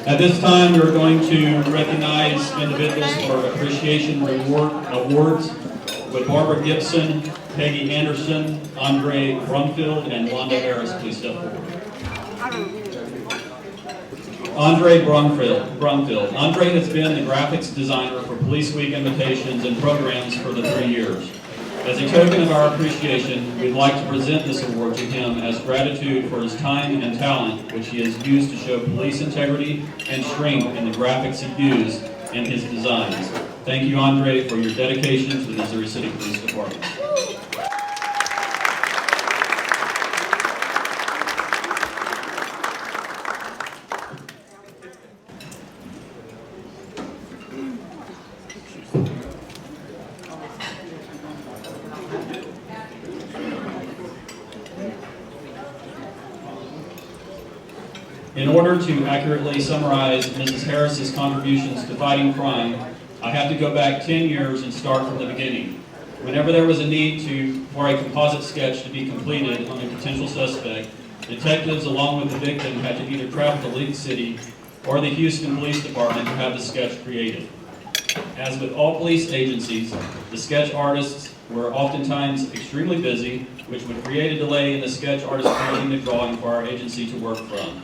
At this time, we're going to recognize individuals for appreciation awards with Barbara Gibson, Peggy Anderson, Andre Brumfield, and Wanda Harris. Please step forward. Andre Brumfield. Andre has been the graphics designer for Police Week invitations and programs for the 3 years. As a token of our appreciation, we'd like to present this award to him as gratitude for his time and talent, which he has used to show police integrity and strength in the graphics he used in his designs. Thank you, Andre, for your dedication to the Missouri City Police Department. In order to accurately summarize Mrs. Harris's contributions to fighting crime, I have to go back 10 years and start from the beginning. Whenever there was a need for a composite sketch to be completed on a potential suspect, detectives along with the victim had to either travel to League City or the Houston Police Department to have the sketch created. As with all police agencies, the sketch artists were oftentimes extremely busy, which would create a delay in the sketch artist creating the drawing for our agency to work from.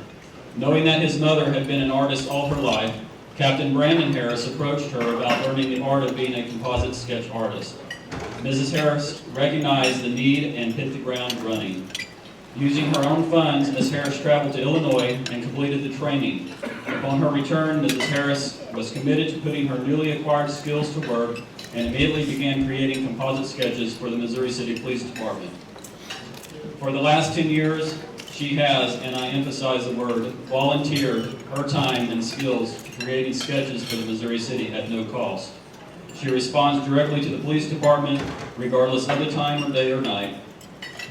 Knowing that his mother had been an artist all her life, Captain Brandon Harris approached her about learning the art of being a composite sketch artist. Mrs. Harris recognized the need and hit the ground running. Using her own funds, Ms. Harris traveled to Illinois and completed the training. Upon her return, Mrs. Harris was committed to putting her newly acquired skills to work and immediately began creating composite sketches for the Missouri City Police Department. For the last 10 years, she has, and I emphasize the word, volunteered her time and skills to creating sketches for the Missouri City at no cost. She responds directly to the police department, regardless of the time of day or night.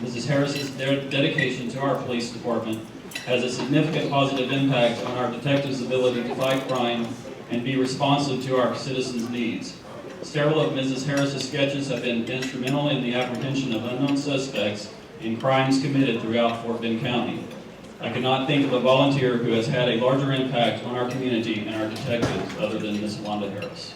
Mrs. Harris's dedication to our police department has a significant positive impact on our detectives' ability to fight crime and be responsive to our citizens' needs. Several of Mrs. Harris's sketches have been instrumental in the apprehension of unknown suspects in crimes committed throughout Fort Bend County. I cannot think of a volunteer who has had a larger impact on our community and our detectives other than Ms. Wanda Harris.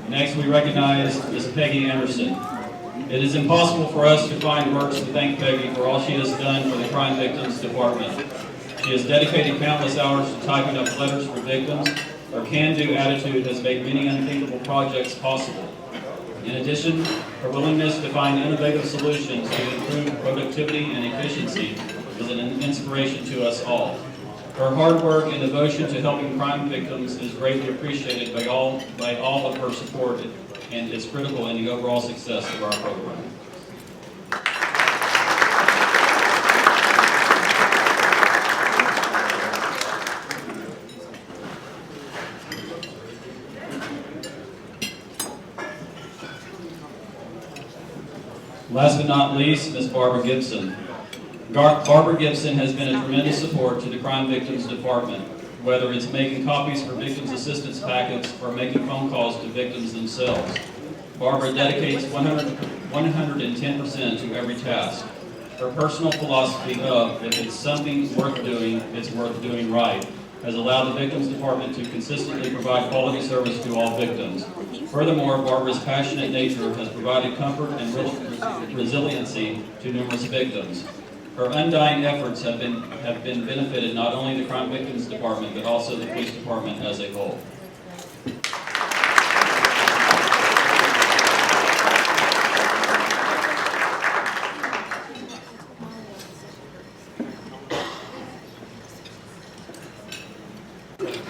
Next, we recognize Ms. Peggy Anderson. It is impossible for us to find words to thank Peggy for all she has done for the Crime Victims Department. She has dedicated countless hours to typing up letters for victims. Her can-do attitude has made many unthinkable projects possible. In addition, her willingness to find innovative solutions to improve productivity and efficiency is an inspiration to us all. Her hard work and devotion to helping crime victims is greatly appreciated by all of her support and is critical in the overall success of our program. Last but not least, Ms. Barbara Gibson. Barbara Gibson has been a tremendous support to the Crime Victims Department, whether it's making copies for victims' assistance packets or making phone calls to victims themselves. Barbara dedicates 110% to every task. Her personal philosophy of, if it's something worth doing, it's worth doing right, has allowed the Victims Department to consistently provide quality service to all victims. Furthermore, Barbara's passionate nature has provided comfort and resiliency to numerous victims. Her undying efforts have been benefited not only the Crime Victims Department, but also the police department as a whole.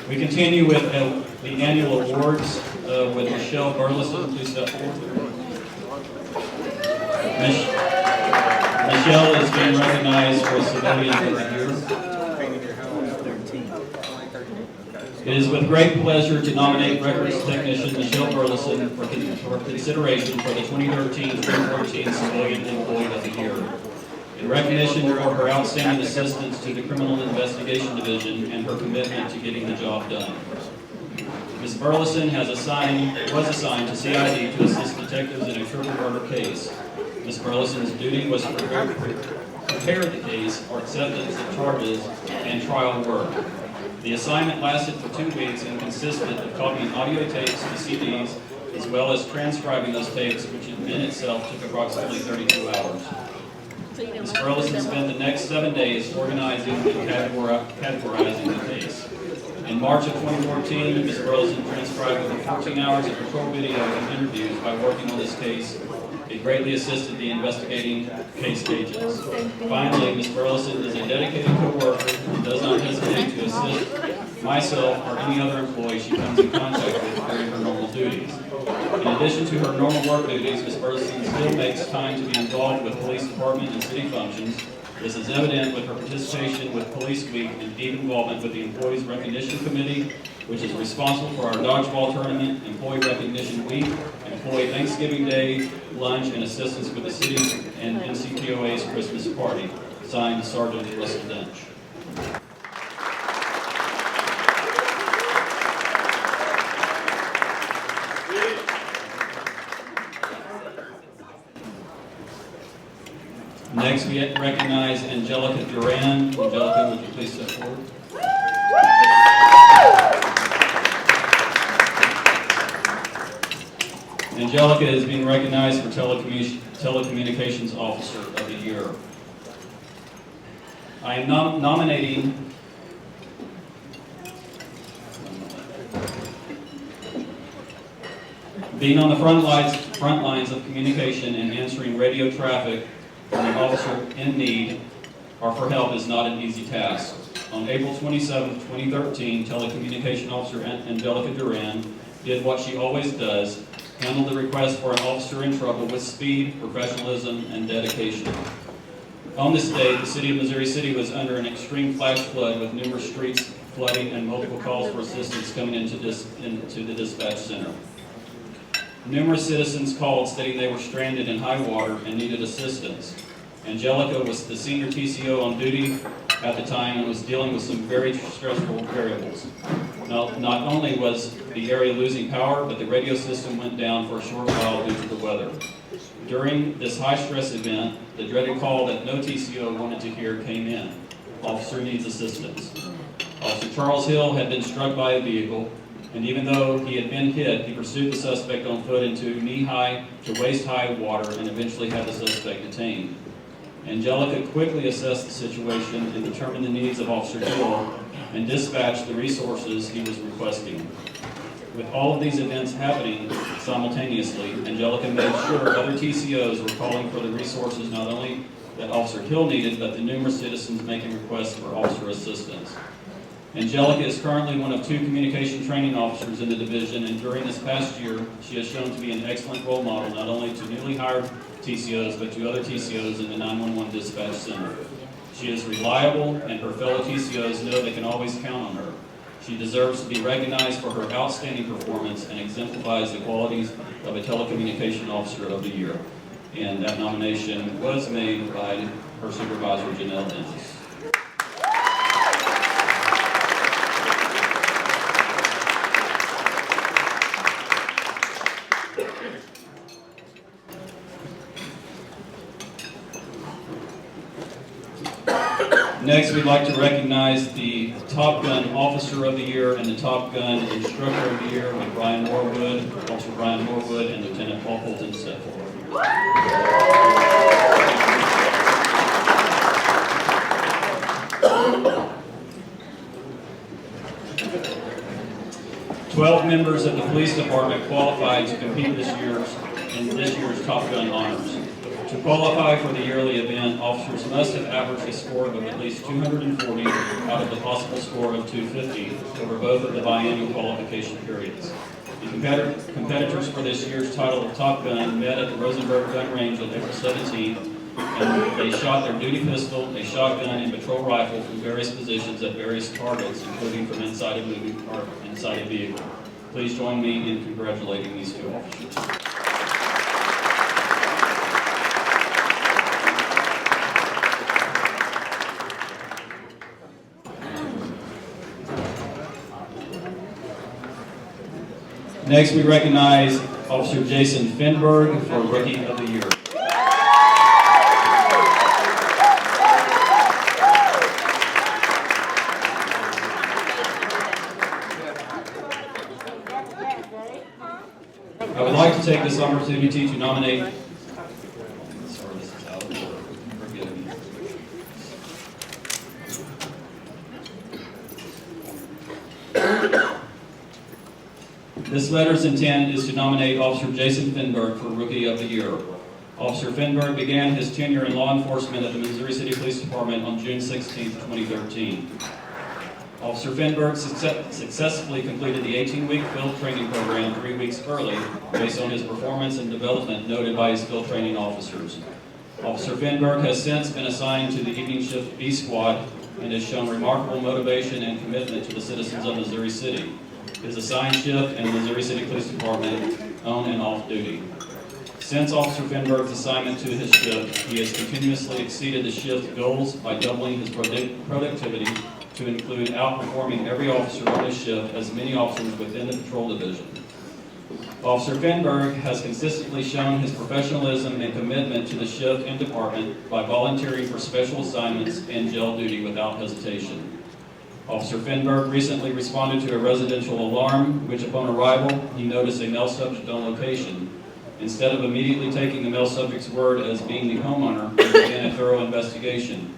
We continue with the annual awards with Michelle Burleson. Please step forward. Michelle is being recognized for Civilian of the Year. It is with great pleasure to nominate Records Technician Michelle Burleson for consideration for the 2013-2014 Civilian Employee of the Year. In recognition for her outstanding assistance to the Criminal Investigation Division and her commitment to getting the job done. Ms. Burleson was assigned to CID to assist detectives in a triple murder case. Ms. Burleson's duty was to prepare the case for acceptance of charges and trial work. The assignment lasted for 2 weeks and consisted of copying audio tapes to CDs as well as transcribing those tapes, which in itself took approximately 32 hours. Ms. Burleson spent the next 7 days organizing and categorizing the case. In March of 2014, Ms. Burleson transcribed over 14 hours of patrol video and interviews by working on this case. It greatly assisted the investigating case agents. Finally, Ms. Burleson is a dedicated co-worker and does not hesitate to assist myself or any other employee she comes in contact with during her normal duties. In addition to her normal work duties, Ms. Burleson still makes time to be involved with police department and city functions. This is evident with her participation with Police Week and deep involvement with the Employees Recognition Committee, which is responsible for our dodgeball tournament, Employee Recognition Week, Employee Thanksgiving Day, lunch, and assistance with the city and NCPOA's Christmas party. Signed, Sergeant Russell Dench. Next, we recognize Angelica Duran. Angelica, would you please step forward? Angelica is being recognized for Telecommunications Officer of the Year. I am nominating being on the front lines of communication and answering radio traffic from an officer in need or for help is not an easy task. On April 27, 2013, Telecommunication Officer Angelica Duran did what she always does, handled the request for an officer in trouble with speed, professionalism, and dedication. On this day, the city of Missouri City was under an extreme flash flood with numerous streets flooding and multiple calls for assistance coming into the dispatch center. Numerous citizens called stating they were stranded in high water and needed assistance. Angelica was the senior TCO on duty at the time and was dealing with some very stressful variables. Not only was the area losing power, but the radio system went down for a short while due to the weather. During this high-stress event, the dreaded call that no TCO wanted to hear came in. Officer needs assistance. Officer Charles Hill had been struck by a vehicle, and even though he had been hit, he pursued the suspect on foot into knee-high to waist-high water and eventually had the suspect detained. Angelica quickly assessed the situation and determined the needs of Officer Hill and dispatched the resources he was requesting. With all of these events happening simultaneously, Angelica made sure other TCOs were calling for the resources not only that Officer Hill needed, but the numerous citizens making requests for officer assistance. Angelica is currently one of 2 communication training officers in the division, and during this past year, she has shown to be an excellent role model not only to newly hired TCOs, but to other TCOs in the 911 dispatch center. She is reliable, and her fellow TCOs know they can always count on her. She deserves to be recognized for her outstanding performance and exemplifies the qualities of a telecommunication officer of the year. And that nomination was made by her supervisor, Janelle Dennis. Next, we'd like to recognize the Top Gun Officer of the Year and the Top Gun Instructor of the Year with Brian Norwood, Officer Brian Norwood, and Lieutenant Paul Fulton step forward. 12 members of the police department qualified to compete in this year's Top Gun honors. To qualify for the yearly event, officers must have averaged a score of at least 240 out of the possible score of 250 over both of the biannual qualification periods. The competitors for this year's title of Top Gun met at the Rosenberg Gun Range on April 17th and they shot their duty pistol, a shotgun, and patrol rifle from various positions at various targets, including from inside a moving car, inside a vehicle. Please join me in congratulating these two officers. Next, we recognize Officer Jason Finberg for Rookie of the Year. I would like to take this opportunity to nominate. Sorry, this is out of order. Forgive me. This letter's intent is to nominate Officer Jason Finberg for Rookie of the Year. Officer Finberg began his tenure in law enforcement at the Missouri City Police Department on June 16, 2013. Officer Finberg successfully completed the 18-week field training program 3 weeks early based on his performance and development noted by his field training officers. Officer Finberg has since been assigned to the evening shift B Squad and has shown remarkable motivation and commitment to the citizens of Missouri City. His assigned shift and the Missouri City Police Department on and off duty. Since Officer Finberg's assignment to his shift, he has continuously exceeded the shift goals by doubling his productivity to include outperforming every officer on his shift as many officers within the patrol division. Officer Finberg has consistently shown his professionalism and commitment to the shift and department by volunteering for special assignments and jail duty without hesitation. Officer Finberg recently responded to a residential alarm, which upon arrival, he noticed a male subject on location. Instead of immediately taking the male subject's word as being the homeowner, he began a thorough investigation.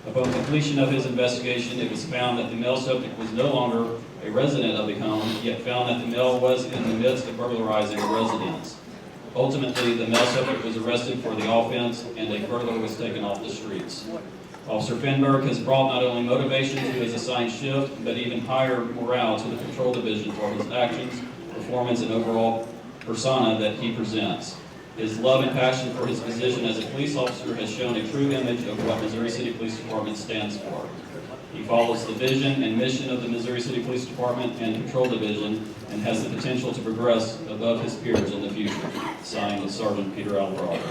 Upon completion of his investigation, it was found that the male subject was no longer a resident of the home, yet found that the male was in the midst of burglarizing a residence. Ultimately, the male subject was arrested for the offense and a burglar was taken off the streets. Officer Finberg has brought not only motivation to his assigned shift, but even higher morale to the patrol division for his actions, performance, and overall persona that he presents. His love and passion for his position as a police officer has shown a true image of what Missouri City Police Department stands for. He follows the vision and mission of the Missouri City Police Department and Patrol Division and has the potential to progress above his peers in the future. Signed, Sergeant Peter Alvarado.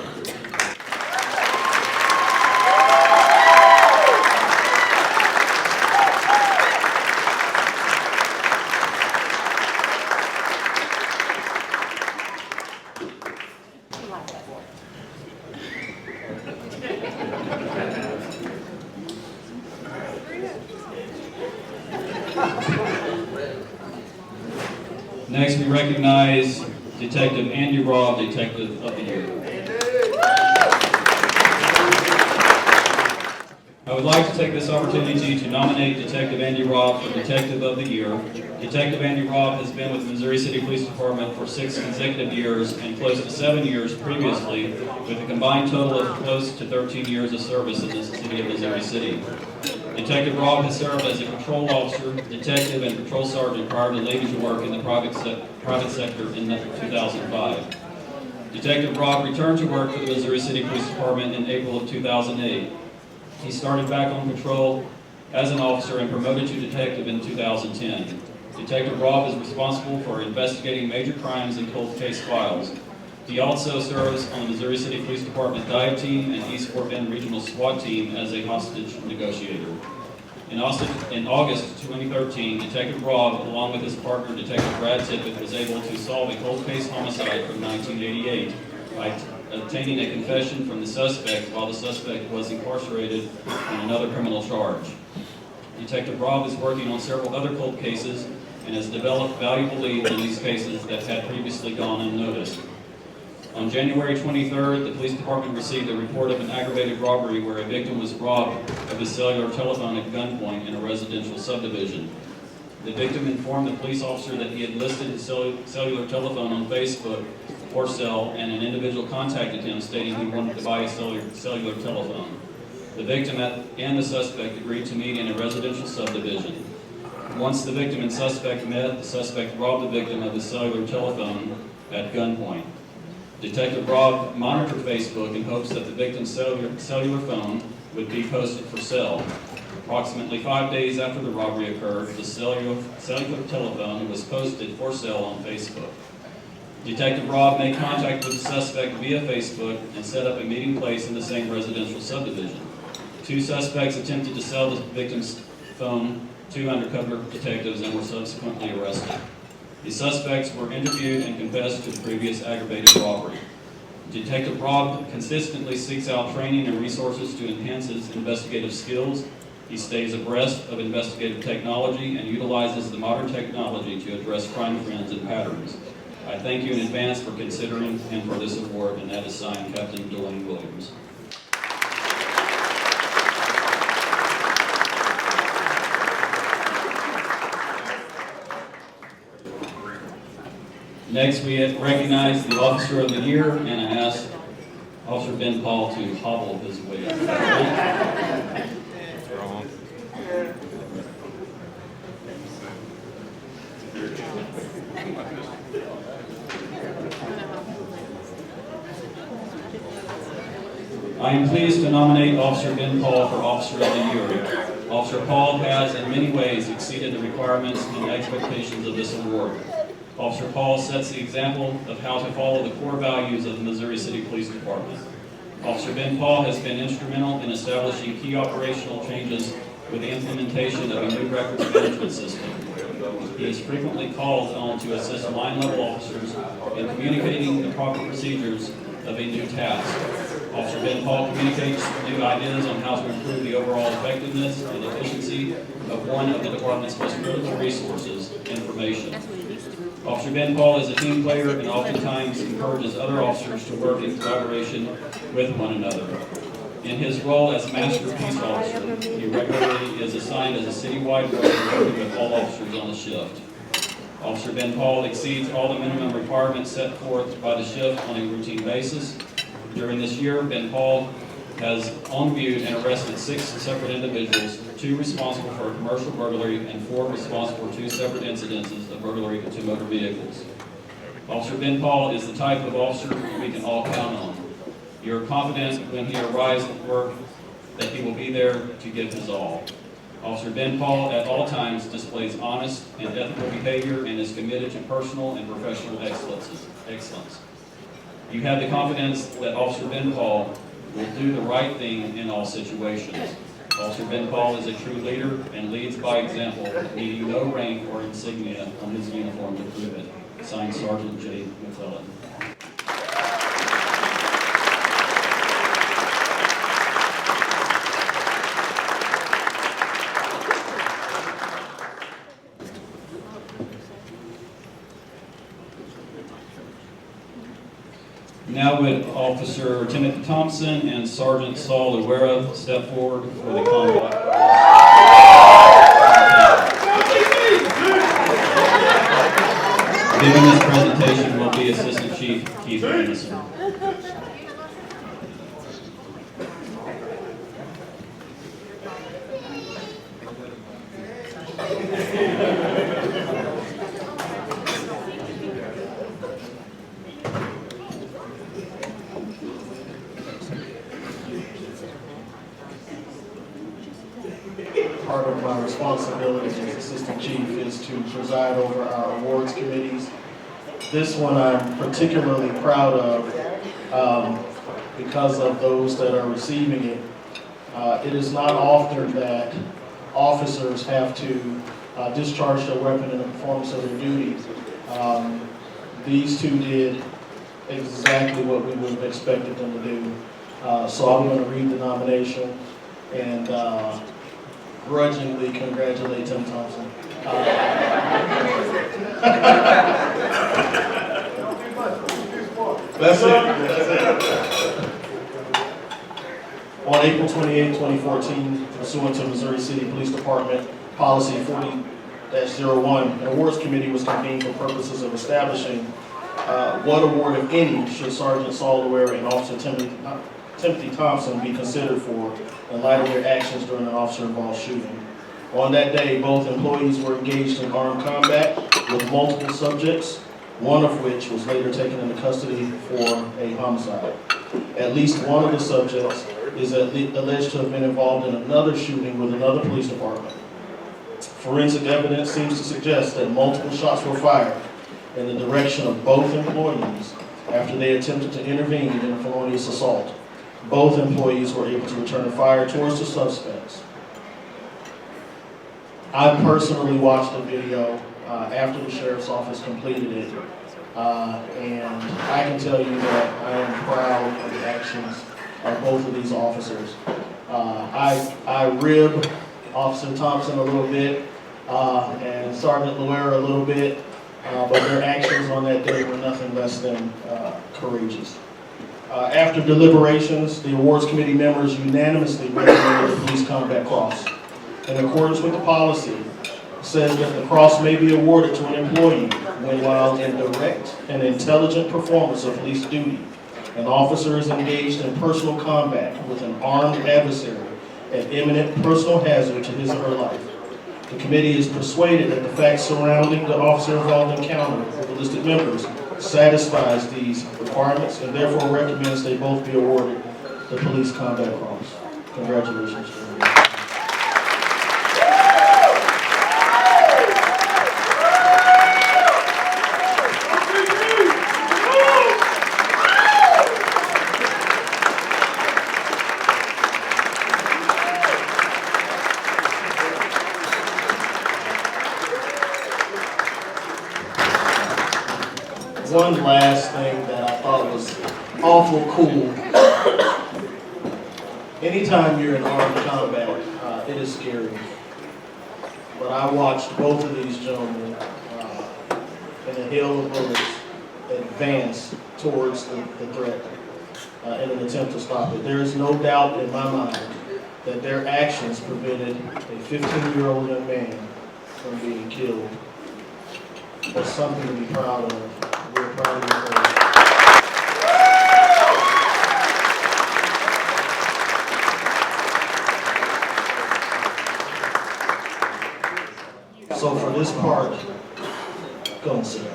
Next, we recognize Detective Andy Robb, Detective of the Year. I would like to take this opportunity to nominate Detective Andy Robb for Detective of the Year. Detective Andy Robb has been with the Missouri City Police Department for 6 consecutive years and close to 7 years previously, with a combined total of close to 13 years of service in the city of Missouri City. Detective Robb has served as a patrol officer, detective, and patrol sergeant prior to leaving to work in the private sector in 2005. Detective Robb returned to work for the Missouri City Police Department in April of 2008. He started back on patrol as an officer and promoted to detective in 2010. Detective Robb is responsible for investigating major crimes and cold case files. He also serves on the Missouri City Police Department Dive Team and East Fort Bend Regional SWAT Team as a hostage negotiator. In August 2013, Detective Robb, along with his partner, Detective Brad Tippett, was able to solve a cold case homicide from 1988 by obtaining a confession from the suspect while the suspect was incarcerated on another criminal charge. Detective Robb is working on several other cold cases and has developed valuable leads in these cases that had previously gone unnoticed. On January 23rd, the police department received a report of an aggravated robbery where a victim was robbed of his cellular telephone at gunpoint in a residential subdivision. The victim informed the police officer that he had listed his cellular telephone on Facebook for sale, and an individual contacted him stating he wanted to buy a cellular telephone. The victim and the suspect agreed to meet in a residential subdivision. Once the victim and suspect met, the suspect robbed the victim of his cellular telephone at gunpoint. Detective Rob monitored Facebook in hopes that the victim's cellular phone would be posted for sale. Approximately 5 days after the robbery occurred, the cellular telephone was posted for sale on Facebook. Detective Rob made contact with the suspect via Facebook and set up a meeting place in the same residential subdivision. 2 suspects attempted to sell the victim's phone to undercover detectives and were subsequently arrested. The suspects were interviewed and confessed to the previous aggravated robbery. Detective Rob consistently seeks out training and resources to enhance his investigative skills. He stays abreast of investigative technology and utilizes the modern technology to address crime trends and patterns. I thank you in advance for considering him for this award, and that is signed Captain Dwayne Williams. Next, we recognize the Officer of the Year, and I ask Officer Ben Paul to hobble his way up. I am pleased to nominate Officer Ben Paul for Officer of the Year. Officer Paul has in many ways exceeded the requirements and expectations of this award. Officer Paul sets the example of how to follow the core values of the Missouri City Police Department. Officer Ben Paul has been instrumental in establishing key operational changes with the implementation of a new records management system. He is frequently called on to assist line-level officers in communicating the proper procedures of a new task. Officer Ben Paul communicates new ideas on how to improve the overall effectiveness and efficiency of one of the department's most critical resources, information. Officer Ben Paul is a team player and oftentimes encourages other officers to work in collaboration with one another. In his role as Master Peace Officer, he regularly is assigned as a citywide role working with all officers on the shift. Officer Ben Paul exceeds all the minimum requirements set forth by the shift on a routine basis. During this year, Ben Paul has on-viewed and arrested 6 separate individuals, 2 responsible for a commercial burglary and 4 responsible for 2 separate incidences of burglary to motor vehicles. Officer Ben Paul is the type of officer we can all count on. You're confident when he arrives at work that he will be there to give his all. Officer Ben Paul at all times displays honest and ethical behavior and is committed to personal and professional excellence. You have the confidence that Officer Ben Paul will do the right thing in all situations. Officer Ben Paul is a true leader and leads by example, needing no rank or insignia on his uniform to prove it. Signed, Sergeant J. McClellan. Now would Officer Timothy Thompson and Sergeant Saul Luera step forward for the combat. Giving this presentation will be Assistant Chief Keith Anderson. Part of my responsibilities as Assistant Chief is to preside over our awards committees. This one I'm particularly proud of because of those that are receiving it. It is not often that officers have to discharge their weapon in the performance of their duties. These 2 did exactly what we would have expected them to do. So I'm going to read the nomination and grudgingly congratulate Tim Thompson. That's it. On April 28, 2014, pursuant to Missouri City Police Department Policy 40-01, an awards committee was convened for purposes of establishing what award, if any, should Sergeant Saul Luera and Officer Timothy Thompson be considered for in light of their actions during an officer-involved shooting. On that day, both employees were engaged in armed combat with multiple subjects. one of which was later taken into custody for a homicide. At least one of the subjects is alleged to have been involved in another shooting with another police department. Forensic evidence seems to suggest that multiple shots were fired in the direction of both employees after they attempted to intervene in a felonious assault. Both employees were able to return fire towards the suspects. I personally watched the video after the sheriff's office completed it, and I can tell you that I am proud of the actions of both of these officers. I rib Officer Thompson a little bit and Sergeant Loera a little bit, but their actions on that day were nothing less than courageous. After deliberations, the awards committee members unanimously recommended the Police Combat Cross. In accordance with the policy, says that the cross may be awarded to an employee when, while in direct and intelligent performance of police duty, an officer is engaged in personal combat with an armed adversary at imminent personal hazard to his or her life. The committee is persuaded that the facts surrounding the officer-involved encounter with the listed members satisfies these requirements and therefore recommends they both be awarded the Police Combat Cross. Congratulations. One last thing that I thought was awful cool. Anytime you're in armed combat, it is scary. But I watched both of these gentlemen in a hail of bullets advance towards the threat in an attempt to stop it. There is no doubt in my mind that their actions prevented a 15-year-old young man from being killed. That's something to be proud of. We're proud of you. So for this part, go and sit down.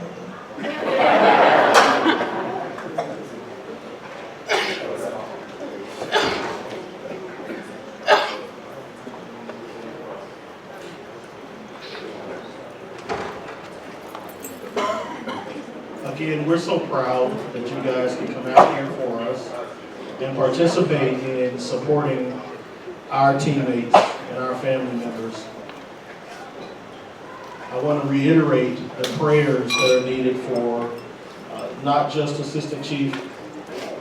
Again, we're so proud that you guys can come out here for us and participate in supporting our teammates and our family members. I want to reiterate the prayers that are needed for not just Assistant Chief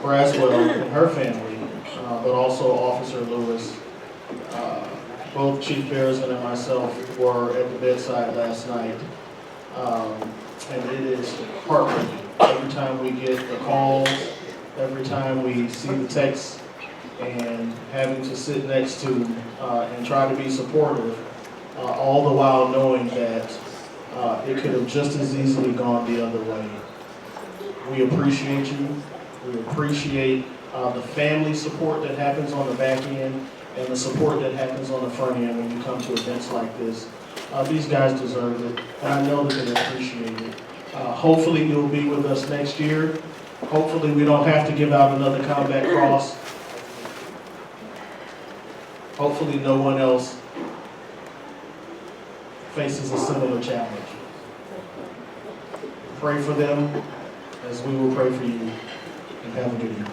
Braswell and her family, but also Officer Lewis. Both Chief Bearson and myself were at the bedside last night. And it is heartbreaking. Every time we get the calls, every time we see the texts, and having to sit next to and try to be supportive, all the while knowing that it could have just as easily gone the other way. We appreciate you. We appreciate the family support that happens on the back end and the support that happens on the front end when you come to events like this. These guys deserve it, and I know that they appreciate it. Hopefully you'll be with us next year. Hopefully we don't have to give out another combat cross. Hopefully no one else faces a similar challenge. Pray for them as we will pray for you, and have a good evening.